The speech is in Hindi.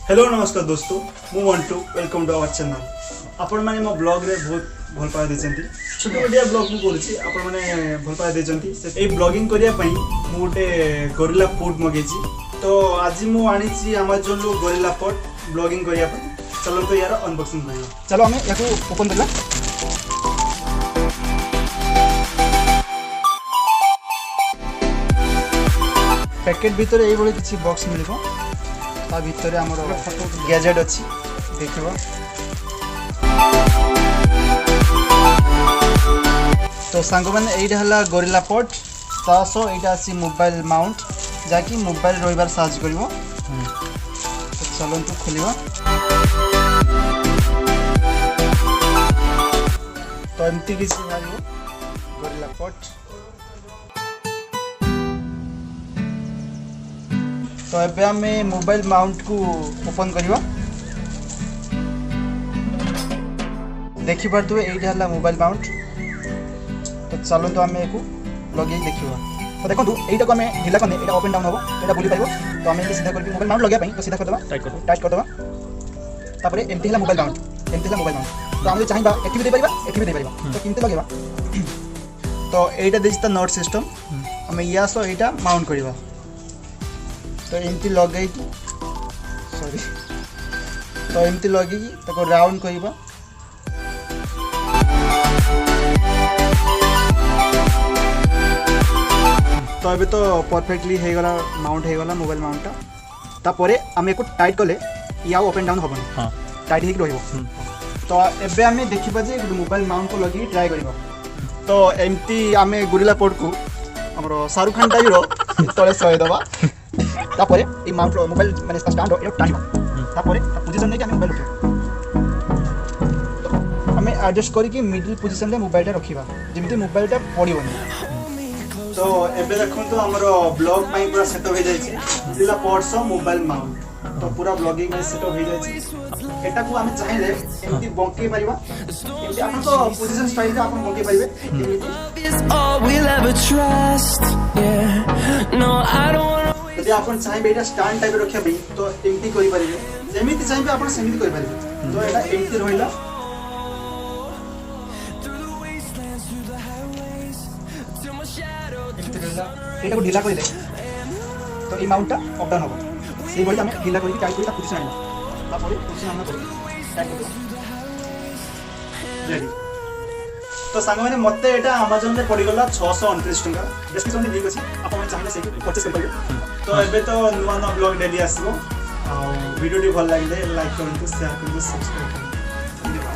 हेलो नमस्कार दोस्तों मु Mantu welcome to our channel आपण माने मो ब्लॉग रे बहुत भल पाए देचंती छोटे मोटिया ब्लॉग मु करूची आपण माने भल पाए देचंती ए ब्लॉगिंग करिया पई मु गोटे गोरिल्ला फूड मगेची तो आज मु आनीची अमेज़न लो गोरिल्ला पॉट ब्लॉगिंग करिया पई चलो तो यार अनबॉक्सिंग करिया चलो हमें याको ओपन करला पैकेट भीतर एई बळे किछि बॉक्स मिलबो ता भीतर हमर गैजेट अछि देखिबो तो सांग माने एइटा हला गोरिल्ला पॉट तासो एइटा अछि मोबाइल माउंट जाकी मोबाइल रोइबार साहाय्य करबो तो चलो तो खोलिबो तो एमती किसी भाई गोरिल्ला पॉट तो एबे हमें मोबाइल माउंट को ओपन करिवा देखि पारतु एइटा हला मोबाइल माउंट तो चलो तो हमें एको लगे देखिवा तो देखो एइटा को हमें ढिला करने एटा ओपन डाउन होबो एटा बुली पाइबो तो हमें सीधा करके मोबाइल माउंट लगे पई तो सीधा कर देबा टाइट कर देबा तापरे एमती हला मोबाइल माउंट तो हम चाहिबा एठी भी दे पाइबा तो किनते लगेबा तो एटा दिस द नॉट सिस्टम हमें या सो एटा माउंट करिबा तो एमती लगे सॉरी तो एमती लगे ताको राउंड करिबा तो अबे तो परफेक्टली हे गला माउंट हे गला मोबाइल माउंटटा तापरे हम एको टाइट करले या ओपन डाउन होबन हां टाइट हे रहइबो तो एबे हमें देखिबा जे मोबाइल माउंट को लगी ट्राई करिबा तो एमती हमें गोरिल्ला पॉट को हमरो शाहरुख खान टाइप रो तळे सय दबा तापरे ई माउंट रो मोबाइल माने स्टैंड रो टानिबा तापरे पोजीशन नै कि हमें मोबाइल उठे तो हमें एडजस्ट करी कि मिडिल पोजीशन रे मोबाइल रखिबा जेमती मोबाइल टा पडिबोनी तो एबे देखो तो हमरो ब्लॉग पई पूरा सेटअप हो जाय छै gorilla pot so mobile mount तो पूरा ब्लॉगिंग में सेटअप हो जाय छै एटा को हम चाहिले एमती बंके परिबा एमती आपन तो पोजीशन स्टाइल रे आपन बंके परिबे यदि आपन चाहे एटा स्टैंड टाइप रखिया बई तो एमती करि परिबे जेमिति चाहे आपन सेमिति करि परिबे तो एटा एमती रहिला एटा को ढिला करिले तो ई माउंटटा अप डाउन होबो से बडी हम ढिला करी टाइट करी ता पोजीशन आइला तापरे पोजीशन हम करी टाइट करी रेडी तो सांग माने मते एटा अमेज़न रे पड़ी गला 629 टका डिस्क्रिप्शन में लिंक अछि आपण चाहिले से परचेस कर परिबे तो एबे तो नुवा नुवा ब्लॉग डेली आसीबो आ वीडियो टी भल लागिले लाइक करंतु शेयर करंतु सब्सक्राइब करंतु।